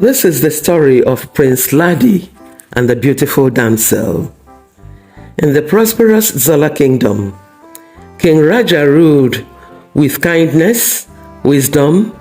This is the story of Prince Ladi and the beautiful Damsel. In the prosperous Zola kingdom, King Raja ruled with kindness, wisdom,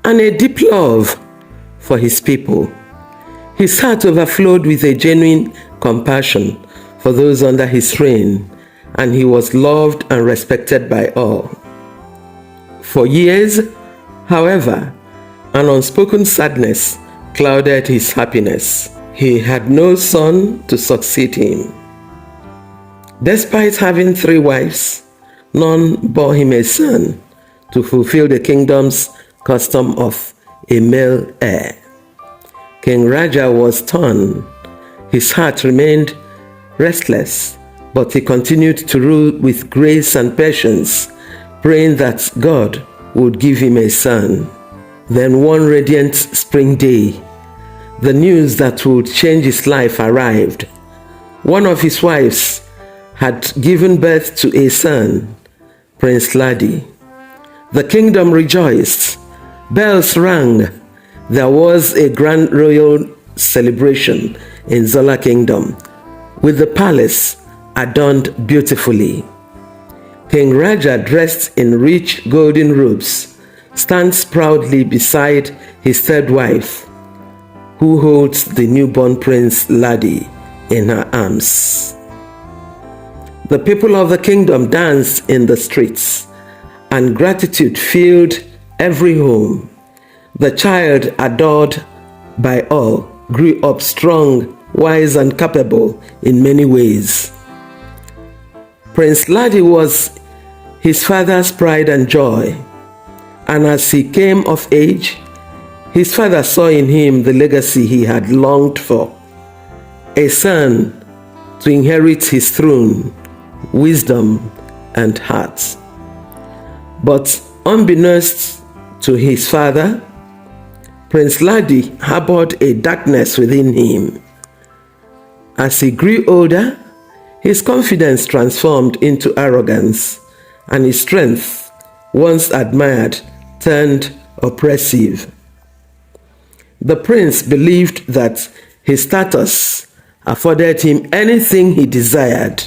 and a deep love for his people. His heart overflowed with a genuine compassion for those under his reign, and he was loved and respected by all. For years, however, an unspoken sadness clouded his happiness. He had no son to succeed him. Despite having 3 wives, none bore him a son to fulfill the kingdom's custom of a male heir. King Raja was torn. His heart remained restless, but he continued to rule with grace and patience, praying that God would give him a son. Then one radiant spring day, the news that would change his life arrived. One of his wives had given birth to a son, Prince Ladi. The kingdom rejoiced. Bells rang. There was a grand royal celebration in Zola kingdom, with the palace adorned beautifully. King Raja, dressed in rich golden robes, stands proudly beside his 3rd wife, who holds the newborn Prince Ladi in her arms. The people of the kingdom danced in the streets, and gratitude filled every home. The child, adored by all, grew up strong, wise, and capable in many ways. Prince Ladi was his father's pride and joy, and as he came of age, his father saw in him the legacy he had longed for, a son to inherit his throne, wisdom, and heart. But unbeknownst to his father, Prince Ladi harbored a darkness within him. As he grew older, his confidence transformed into arrogance, and his strength, once admired, turned oppressive. The prince believed that his status afforded him anything he desired.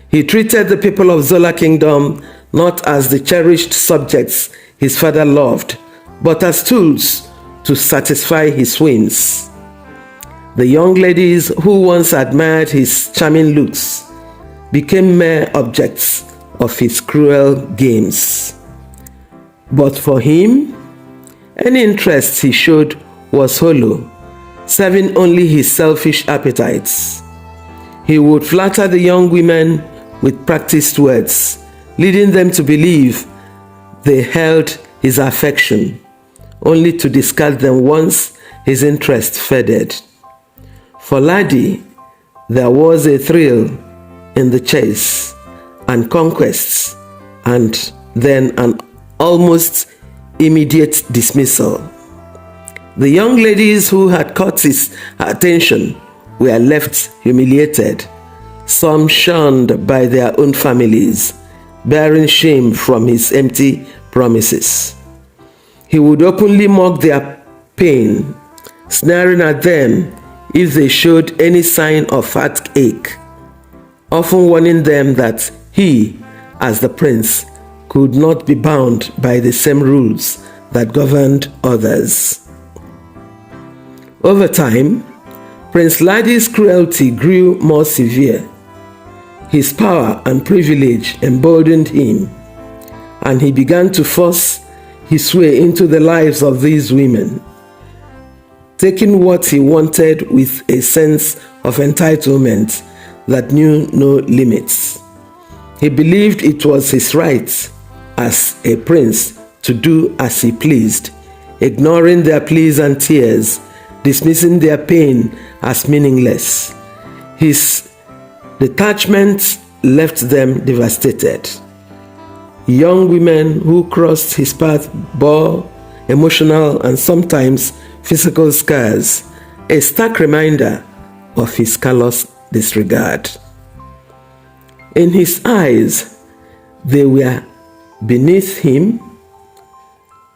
He treated the people of Zola kingdom not as the cherished subjects his father loved, but as tools to satisfy his whims. The young ladies who once admired his charming looks became mere objects of his cruel games. But for him, any interest he showed was hollow, serving only his selfish appetites. He would flatter the young women with practiced words, leading them to believe they held his affection, only to discard them once his interest faded. For Ladi, there was a thrill in the chase and conquests, and then an almost immediate dismissal. The young ladies who had caught his attention were left humiliated, some shunned by their own families, bearing shame from his empty promises. He would openly mock their pain, sneering at them if they showed any sign of heartache, often warning them that he, as the prince, could not be bound by the same rules that governed others. Over time, Prince Ladi's cruelty grew more severe. His power and privilege emboldened him, and he began to force his way into the lives of these women, taking what he wanted with a sense of entitlement that knew no limits. He believed it was his right as a prince to do as he pleased, ignoring their pleas and tears, dismissing their pain as meaningless. His detachment left them devastated. Young women who crossed his path bore emotional and sometimes physical scars, a stark reminder of his callous disregard. In his eyes, they were beneath him,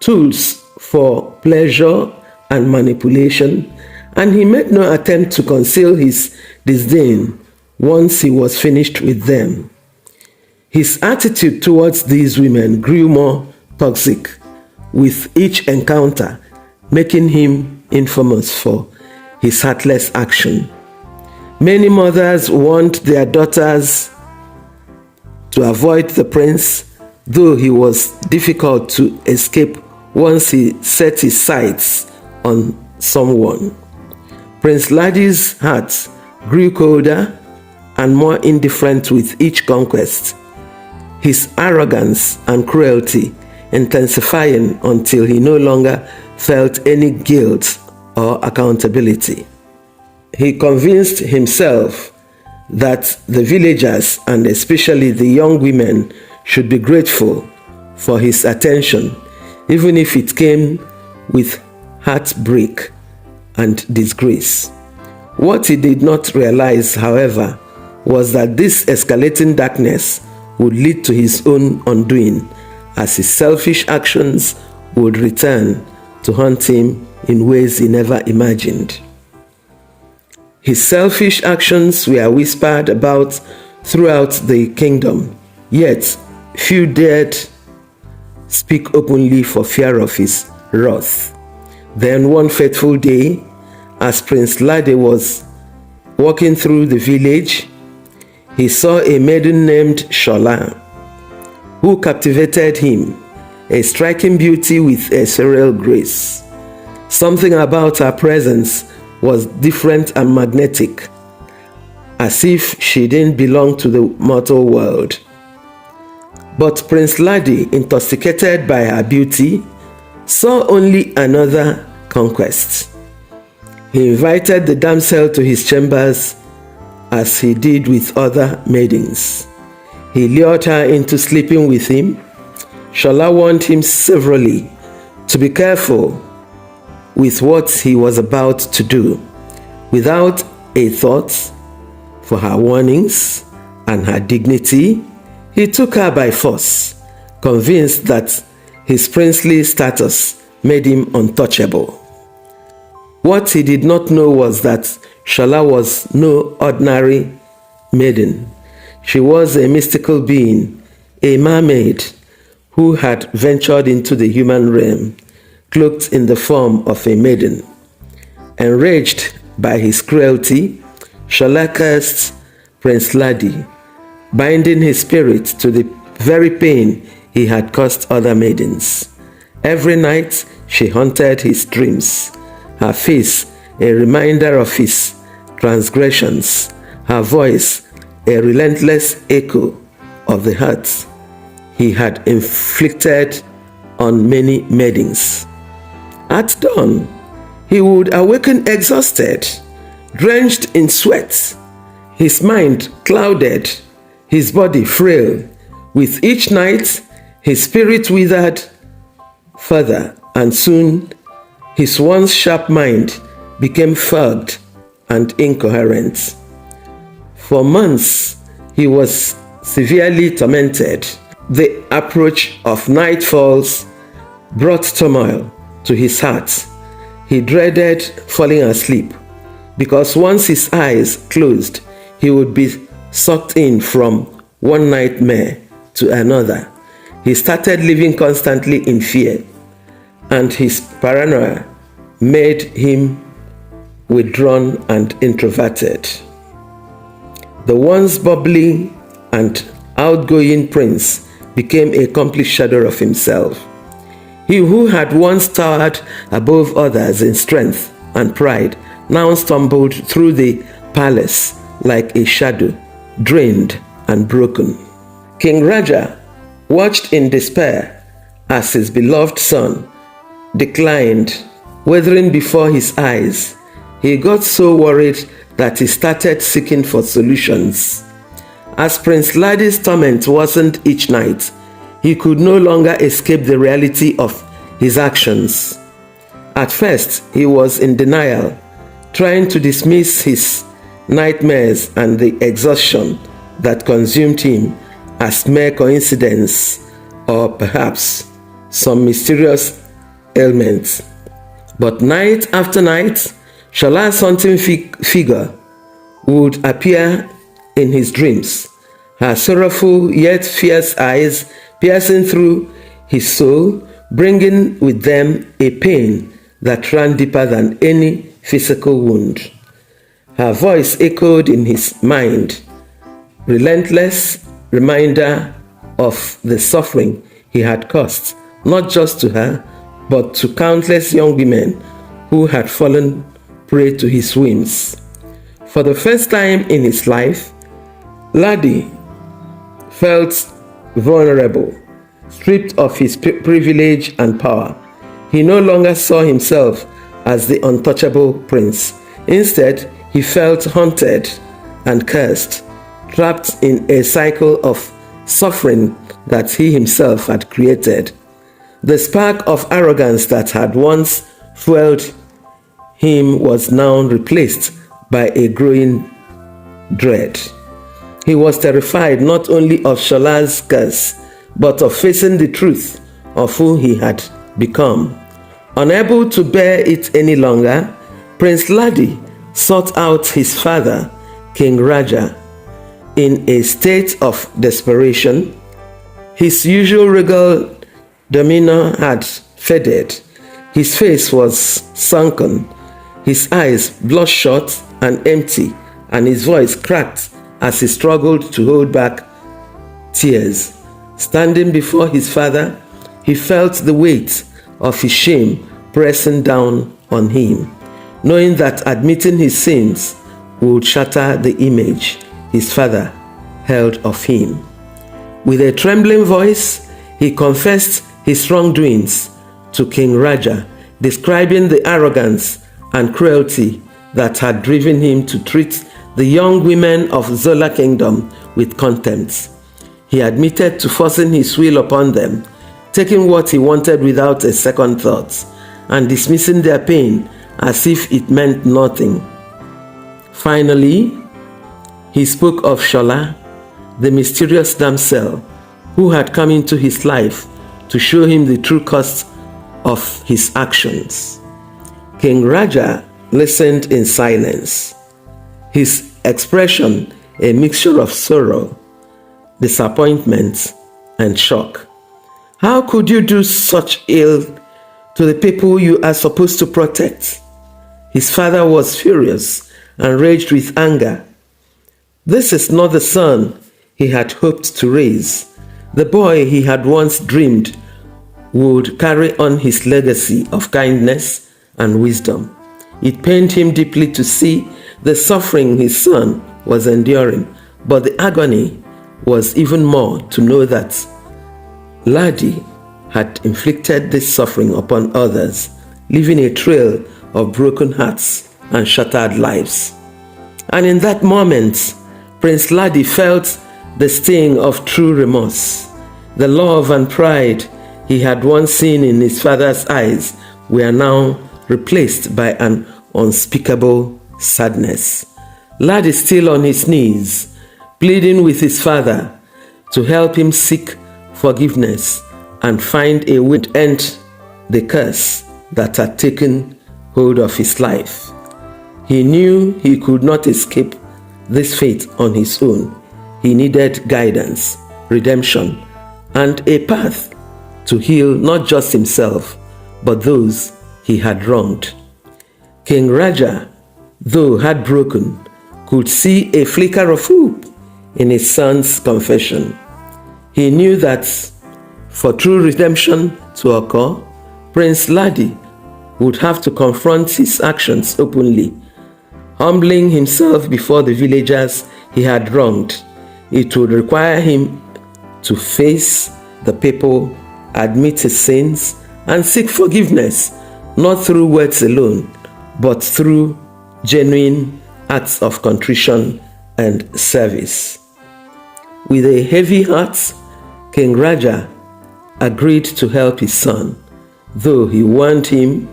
tools for pleasure and manipulation, and he made no attempt to conceal his disdain once he was finished with them. His attitude towards these women grew more toxic with each encounter, making him infamous for his heartless action. Many mothers warned their daughters to avoid the prince, though he was difficult to escape once he set his sights on someone. Prince Ladi's heart grew colder and more indifferent with each conquest, his arrogance and cruelty intensifying until he no longer felt any guilt or accountability. He convinced himself that the villagers, and especially the young women, should be grateful for his attention, even if it came with heartbreak and disgrace. What he did not realize, however, was that this escalating darkness would lead to his own undoing, as his selfish actions would return to haunt him in ways he never imagined. His selfish actions were whispered about throughout the kingdom, yet few dared speak openly for fear of his wrath. Then one fateful day, as Prince Ladi was walking through the village, he saw a maiden named Zola, who captivated him, a striking beauty with a surreal grace. Something about her presence was different and magnetic, as if she didn't belong to the mortal world. But Prince Ladi, intoxicated by her beauty, saw only another conquest. He invited the damsel to his chambers as he did with other maidens. He lured her into sleeping with him. Zola warned him severally to be careful with what he was about to do. Without a thought for her warnings and her dignity, he took her by force, convinced that his princely status made him untouchable. What he did not know was that Zola was no ordinary maiden. She was a mystical being, a mermaid who had ventured into the human realm, cloaked in the form of a maiden. Enraged by his cruelty, Zola cursed Prince Ladi, binding his spirit to the very pain he had caused other maidens. Every night she haunted his dreams, her face a reminder of his transgressions, her voice a relentless echo of the hurts he had inflicted on many maidens. At dawn, he would awaken exhausted, drenched in sweat, his mind clouded, his body frail. With each night, his spirit withered further, and soon his once sharp mind became fogged and incoherent. For months, he was severely tormented. The approach of nightfalls brought turmoil to his heart. He dreaded falling asleep, because once his eyes closed, he would be sucked in from one nightmare to another. He started living constantly in fear, and his paranoia made him withdrawn and introverted. The once bubbly and outgoing prince became a complete shadow of himself. He who had once towered above others in strength and pride now stumbled through the palace like a shadow, drained and broken. King Raja watched in despair as his beloved son declined, withering before his eyes. He got so worried that he started seeking for solutions. As Prince Ladi's torment worsened each night, he could no longer escape the reality of his actions. At first, he was in denial, trying to dismiss his nightmares and the exhaustion that consumed him as mere coincidence or perhaps some mysterious ailment. But night after night, Shola's hunting figure would appear in his dreams, her sorrowful yet fierce eyes piercing through his soul, bringing with them a pain that ran deeper than any physical wound. Her voice echoed in his mind, relentless reminder of the suffering he had caused, not just to her, but to countless young women who had fallen prey to his whims. For the first time in his life, Ladi felt vulnerable, stripped of his privilege and power. He no longer saw himself as the untouchable prince. Instead, he felt haunted and cursed, trapped in a cycle of suffering that he himself had created. The spark of arrogance that had once fueled him was now replaced by a growing dread. He was terrified not only of Shola's curse, but of facing the truth of who he had become. Unable to bear it any longer, Prince Ladi sought out his father, King Raja. In a state of desperation, his usual regal demeanor had faded. His face was sunken, his eyes bloodshot and empty, and his voice cracked as he struggled to hold back tears. Standing before his father, he felt the weight of his shame pressing down on him, knowing that admitting his sins would shatter the image his father held of him. With a trembling voice, he confessed his wrongdoings to King Raja, describing the arrogance and cruelty that had driven him to treat the young women of Zola kingdom with contempt. He admitted to forcing his will upon them, taking what he wanted without a second thought, and dismissing their pain as if it meant nothing. Finally, he spoke of Shola, the mysterious damsel who had come into his life to show him the true cost of his actions. King Raja listened in silence, his expression a mixture of sorrow, disappointment, and shock. How could you do such ill to the people you are supposed to protect? His father was furious and raged with anger. This is not the son he had hoped to raise. The boy he had once dreamed would carry on his legacy of kindness and wisdom. It pained him deeply to see the suffering his son was enduring, but the agony was even more to know that Ladi had inflicted this suffering upon others, leaving a trail of broken hearts and shattered lives. And in that moment, Prince Ladi felt the sting of true remorse. The love and pride he had once seen in his father's eyes were now replaced by an unspeakable sadness. Ladi still on his knees, pleading with his father to help him seek forgiveness and find a way to end the curse that had taken hold of his life. He knew he could not escape this fate on his own. He needed guidance, redemption, and a path to heal not just himself, but those he had wronged. King Raja, though heartbroken, could see a flicker of hope in his son's confession. He knew that for true redemption to occur, Prince Ladi would have to confront his actions openly, humbling himself before the villagers he had wronged. It would require him to face the people, admit his sins, and seek forgiveness, not through words alone, but through genuine acts of contrition and service. With a heavy heart, King Raja agreed to help his son, though he warned him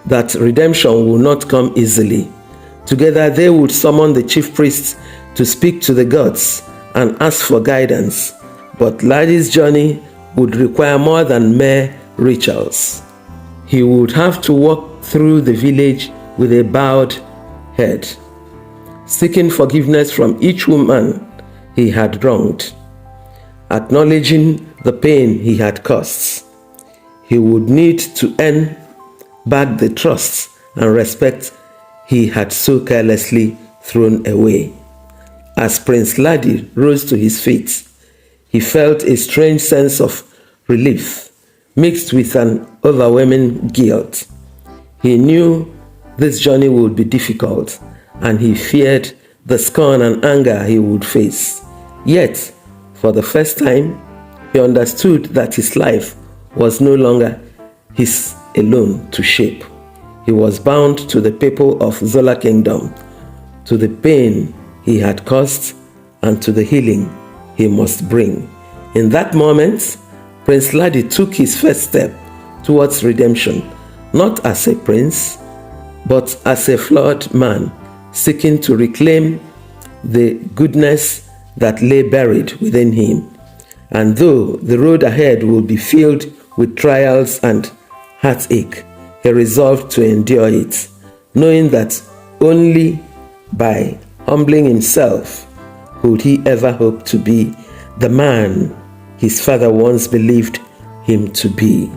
that redemption would not come easily. Together they would summon the chief priests to speak to the gods and ask for guidance, but Ladi's journey would require more than mere rituals. he would have to walk through the village with a bowed head, seeking forgiveness from each woman he had wronged, acknowledging the pain he had caused. He would need to earn back the trust and respect he had so carelessly thrown away. As Prince Ladi rose to his feet, he felt a strange sense of relief mixed with an overwhelming guilt. He knew this journey would be difficult, and he feared the scorn and anger he would face. Yet, for the first time, he understood that his life was no longer his alone to shape. He was bound to the people of Zola Kingdom, to the pain he had caused, and to the healing he must bring. In that moment, Prince Ladi took his first step towards redemption, not as a prince, but as a flawed man seeking to reclaim the goodness that lay buried within him. And though the road ahead would be filled with trials and heartache, he resolved to endure it, knowing that only by humbling himself could he ever hope to be the man his father once believed him to be.